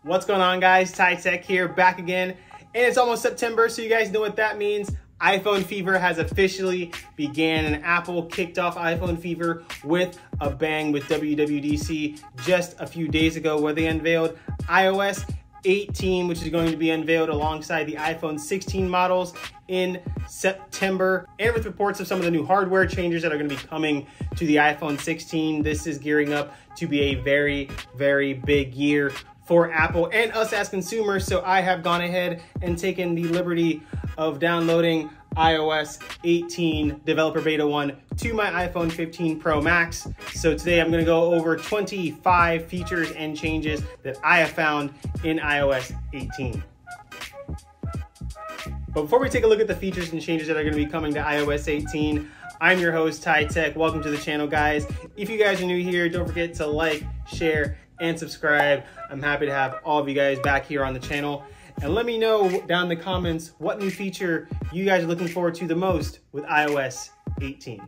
What's going on, guys? Ty Tech here, back again. And it's almost September, so you guys know what that means. iPhone fever has officially began, and Apple kicked off iPhone fever with a bang with WWDC just a few days ago, where they unveiled iOS 18, which is going to be unveiled alongside the iPhone 16 models in September, and with reports of some of the new hardware changes that are going to be coming to the iPhone 16. This is gearing up to be a very, very big year for Apple and us as consumers. So I have gone ahead and taken the liberty of downloading iOS 18 Developer Beta 1 to my iPhone 15 Pro Max. So today I'm going to go over 25 features and changes that I have found in iOS 18. But before we take a look at the features and changes that are going to be coming to iOS 18, I'm your host, Ty Tech. Welcome to the channel, guys. If you guys are new here, don't forget to like, share, and subscribe. I'm happy to have all of you guys back here on the channel. And let me know down in the comments what new feature you guys are looking forward to the most with iOS 18.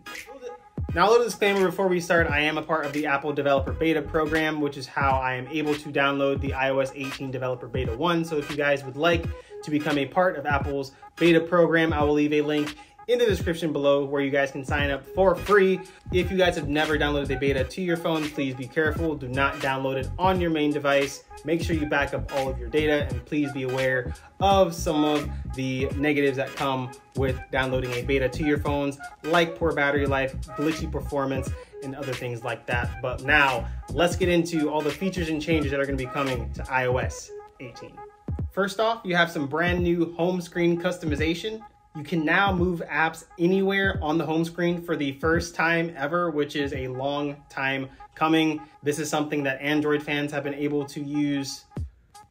Now, a little disclaimer before we start, I am a part of the Apple Developer Beta program, which is how I am able to download the iOS 18 Developer Beta 1. So if you guys would like to become a part of Apple's beta program, I will leave a link in the description below where you guys can sign up for free. If you guys have never downloaded the beta to your phone, please be careful. Do not download it on your main device. Make sure you back up all of your data, and please be aware of some of the negatives that come with downloading a beta to your phones, like poor battery life, glitchy performance, and other things like that. But now let's get into all the features and changes that are going to be coming to iOS 18. First off, you have some brand new home screen customization. You can now move apps anywhere on the home screen for the first time ever, which is a long time coming. This is something that Android fans have been able to use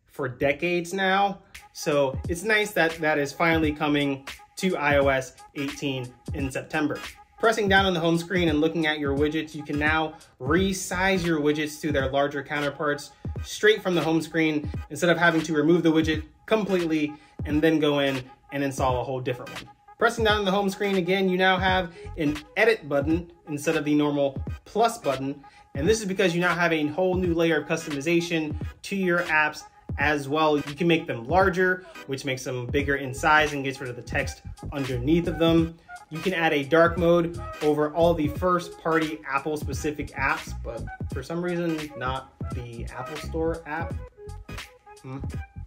for decades now. So it's nice that that is finally coming to iOS 18 in September. Pressing down on the home screen and looking at your widgets, you can now resize your widgets to their larger counterparts straight from the home screen, instead of having to remove the widget completely and then go in and install a whole different one. Pressing down on the home screen again, you now have an edit button instead of the normal plus button. And this is because you now have a whole new layer of customization to your apps as well. You can make them larger, which makes them bigger in size and gets rid of the text underneath of them. You can add a dark mode over all the first party Apple specific apps, but for some reason, not the Apple Store app.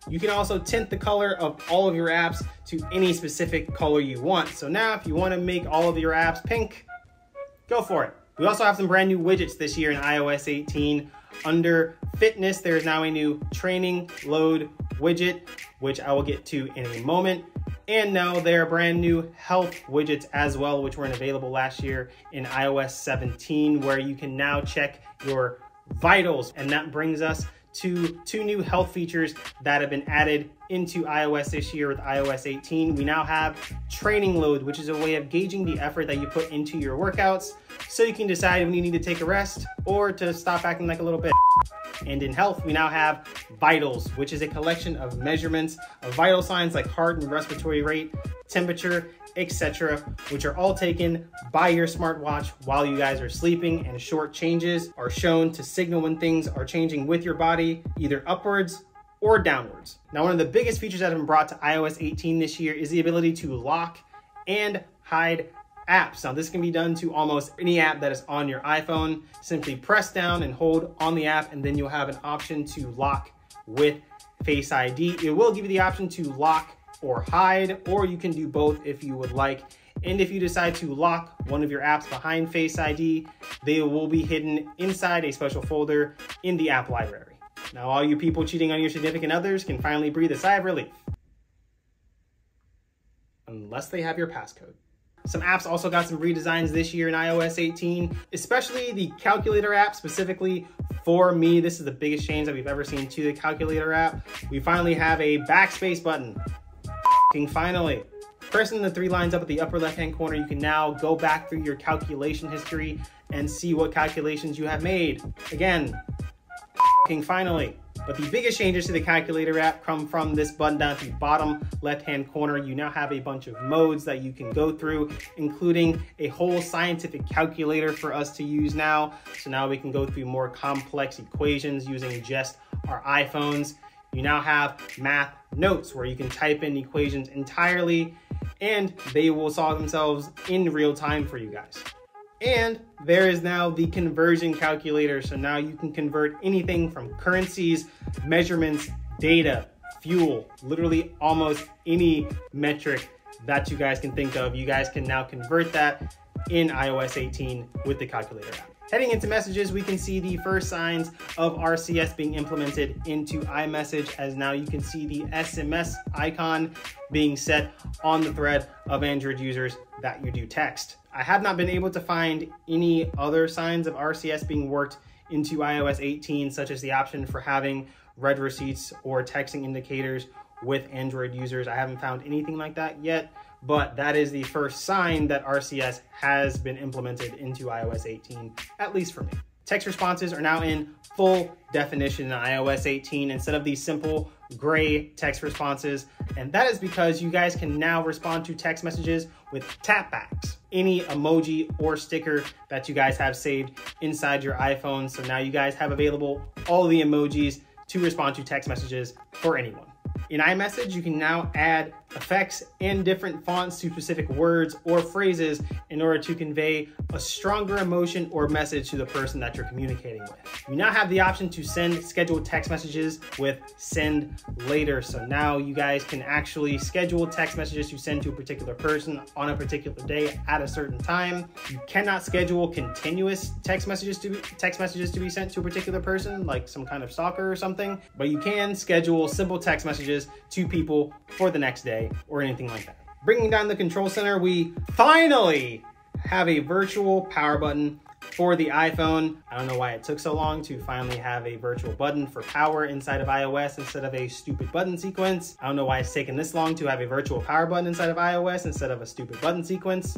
You can also tint the color of all of your apps to any specific color you want. So now if you want to make all of your apps pink, go for it. We also have some brand new widgets this year in iOS 18. Under fitness, there is now a new training load widget, which I will get to in a moment. And now there are brand new health widgets as well, which weren't available last year in iOS 17, where you can now check your vitals. And that brings us to two new health features that have been added into iOS this year with iOS 18. We now have training load, which is a way of gauging the effort that you put into your workouts, so you can decide when you need to take a rest or to stop acting like a little bit. And in health, we now have vitals, which is a collection of measurements of vital signs like heart and respiratory rate, temperature, etc., which are all taken by your smartwatch while you guys are sleeping, and short changes are shown to signal when things are changing with your body, either upwards or downwards. Now, one of the biggest features that have been brought to iOS 18 this year is the ability to lock and hide apps. Now, this can be done to almost any app that is on your iPhone. Simply press down and hold on the app, and then you'll have an option to lock with Face ID. It will give you the option to lock or hide, or you can do both if you would like. And if you decide to lock one of your apps behind Face ID, they will be hidden inside a special folder in the app library. Now, all you people cheating on your significant others can finally breathe a sigh of relief. Unless they have your passcode. Some apps also got some redesigns this year in iOS 18, especially the calculator app. Specifically for me, this is the biggest change that we've ever seen to the calculator app. We finally have a backspace button. Finally, pressing the three lines up at the upper left-hand corner, you can now go back through your calculation history and see what calculations you have made. Again, finally. But the biggest changes to the calculator app come from this button down at the bottom left-hand corner. You now have a bunch of modes that you can go through, including a whole scientific calculator for us to use now. So now we can go through more complex equations using just our iPhones. You now have math notes where you can type in equations entirely and they will solve themselves in real time for you guys. And there is now the conversion calculator. So now you can convert anything from currencies, measurements, data, fuel, literally almost any metric that you guys can think of. You guys can now convert that in iOS 18 with the calculator app. Heading into messages, we can see the first signs of RCS being implemented into iMessage, as now you can see the SMS icon being set on the thread of Android users that you do text. I have not been able to find any other signs of RCS being worked into iOS 18, such as the option for having read receipts or texting indicators with Android users. I haven't found anything like that yet, but that is the first sign that RCS has been implemented into iOS 18, at least for me. Text responses are now in full definition in iOS 18 instead of these simple gray text responses. And that is because you guys can now respond to text messages with tapbacks, any emoji or sticker that you guys have saved inside your iPhone. So now you guys have available all the emojis to respond to text messages for anyone. In iMessage, you can now add effects and different fonts to specific words or phrases in order to convey a stronger emotion or message to the person that you're communicating with. You now have the option to send scheduled text messages with send later. So now you guys can actually schedule text messages to send to a particular person on a particular day at a certain time. You cannot schedule continuous text messages to be sent to a particular person, like some kind of stalker or something, but you can schedule simple text messages to people for the next day or anything like that. Bringing down the control center, we finally have a virtual power button for the iPhone. I don't know why it took so long to finally have a virtual button for power inside of iOS instead of a stupid button sequence. I don't know why it's taken this long to have a virtual power button inside of iOS instead of a stupid button sequence.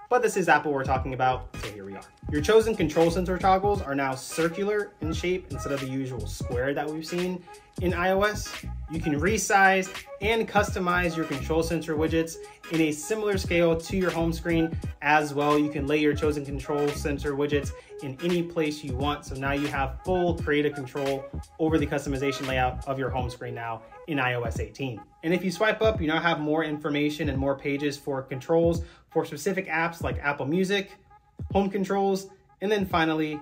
But this is Apple we're talking about, so here we are. Your chosen control center toggles are now circular in shape instead of the usual square that we've seen in iOS. You can resize and customize your control center widgets in a similar scale to your home screen as well. You can lay your chosen control center widgets in any place you want. So now you have full creative control over the customization layout of your home screen now in iOS 18. And if you swipe up, you now have more information and more pages for controls for specific apps like Apple Music, home controls, and then finally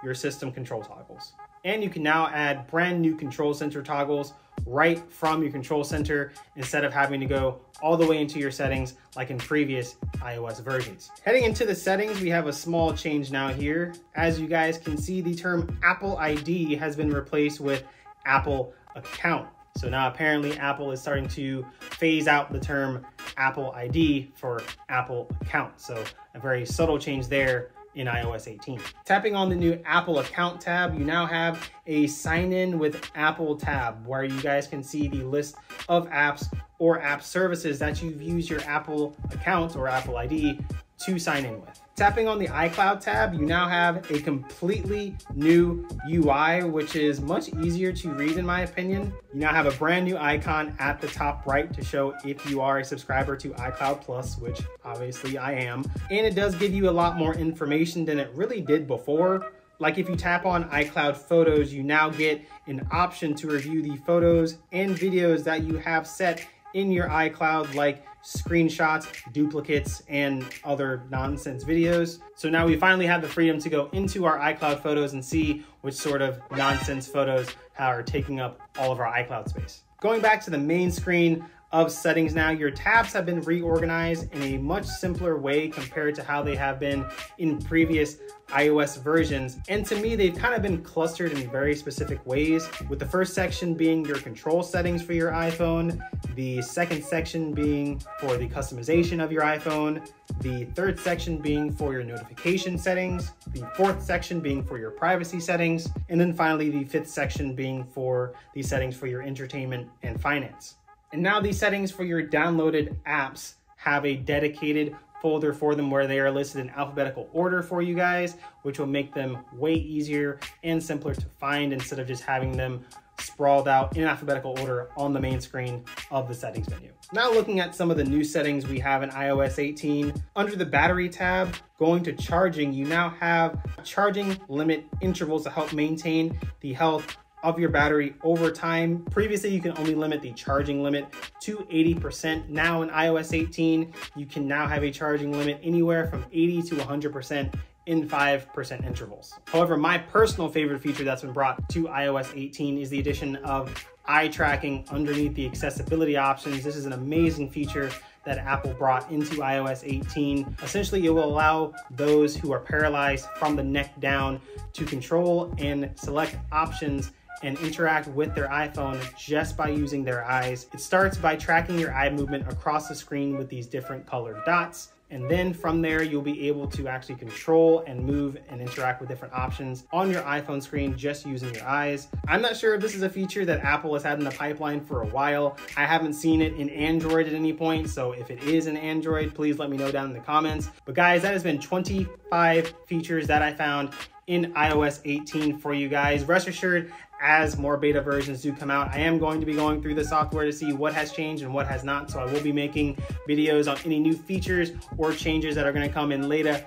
your system control toggles. And you can now add brand new control center toggles right from your control center instead of having to go all the way into your settings like in previous iOS versions. Heading into the settings, we have a small change now here. As you guys can see, the term Apple ID has been replaced with Apple Account. So now apparently Apple is starting to phase out the term Apple ID for Apple Account. So a very subtle change there in iOS 18. Tapping on the new Apple Account tab, you now have a sign in with Apple tab where you guys can see the list of apps or app services that you've used your Apple account or Apple ID to sign in with. Tapping on the iCloud tab, you now have a completely new UI, which is much easier to read in my opinion. You now have a brand new icon at the top right to show if you are a subscriber to iCloud Plus, which obviously I am. And it does give you a lot more information than it really did before. Like if you tap on iCloud Photos, you now get an option to review the photos and videos that you have set in your iCloud, like screenshots, duplicates, and other nonsense videos. So now we finally have the freedom to go into our iCloud photos and see which sort of nonsense photos are taking up all of our iCloud space. Going back to the main screen of settings now, your tabs have been reorganized in a much simpler way compared to how they have been in previous iOS versions. And to me, they've kind of been clustered in very specific ways, with the first section being your control settings for your iPhone, the second section being for the customization of your iPhone, the third section being for your notification settings, the fourth section being for your privacy settings, and then finally the fifth section being for the settings for your entertainment and finance. And now these settings for your downloaded apps have a dedicated folder for them where they are listed in alphabetical order for you guys, which will make them way easier and simpler to find instead of just having them sprawled out in alphabetical order on the main screen of the settings menu. Now looking at some of the new settings we have in iOS 18, under the battery tab, going to charging, you now have charging limit intervals to help maintain the health of your battery over time. Previously, you can only limit the charging limit to 80%. Now in iOS 18, you can now have a charging limit anywhere from 80 to 100% in 5% intervals. However, my personal favorite feature that's been brought to iOS 18 is the addition of eye tracking underneath the accessibility options. This is an amazing feature that Apple brought into iOS 18. Essentially, it will allow those who are paralyzed from the neck down to control and select options and interact with their iPhone just by using their eyes. It starts by tracking your eye movement across the screen with these different colored dots. And then from there, you'll be able to actually control and move and interact with different options on your iPhone screen just using your eyes. I'm not sure if this is a feature that Apple has had in the pipeline for a while. I haven't seen it in Android at any point, so if it is in Android, please let me know down in the comments. But guys, that has been 25 features that I found in iOS 18 for you guys. Rest assured, as more beta versions do come out, I am going to be going through the software to see what has changed and what has not. So I will be making videos on any new features or changes that are going to come in later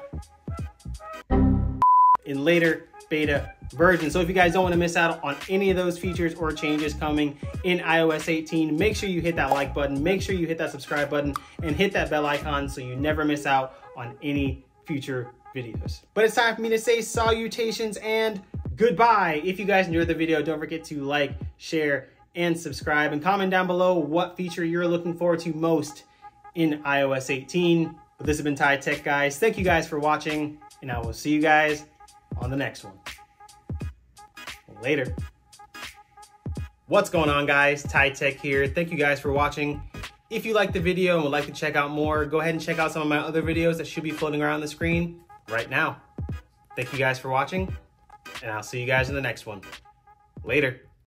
beta versions. So if you guys don't want to miss out on any of those features or changes coming in iOS 18, make sure you hit that like button, make sure you hit that subscribe button, and hit that bell icon so you never miss out on any future videos. But it's time for me to say salutations and goodbye. If you guys enjoyed the video, don't forget to like, share, and subscribe, and comment down below what feature you're looking forward to most in iOS 18. But this has been Ty Tech, guys. Thank you guys for watching, and I will see you guys on the next one. Later. What's going on, guys? Ty Tech here. Thank you guys for watching. If you liked the video and would like to check out more, go ahead and check out some of my other videos that should be floating around the screen right now. Thank you guys for watching, and I'll see you guys in the next one. Later.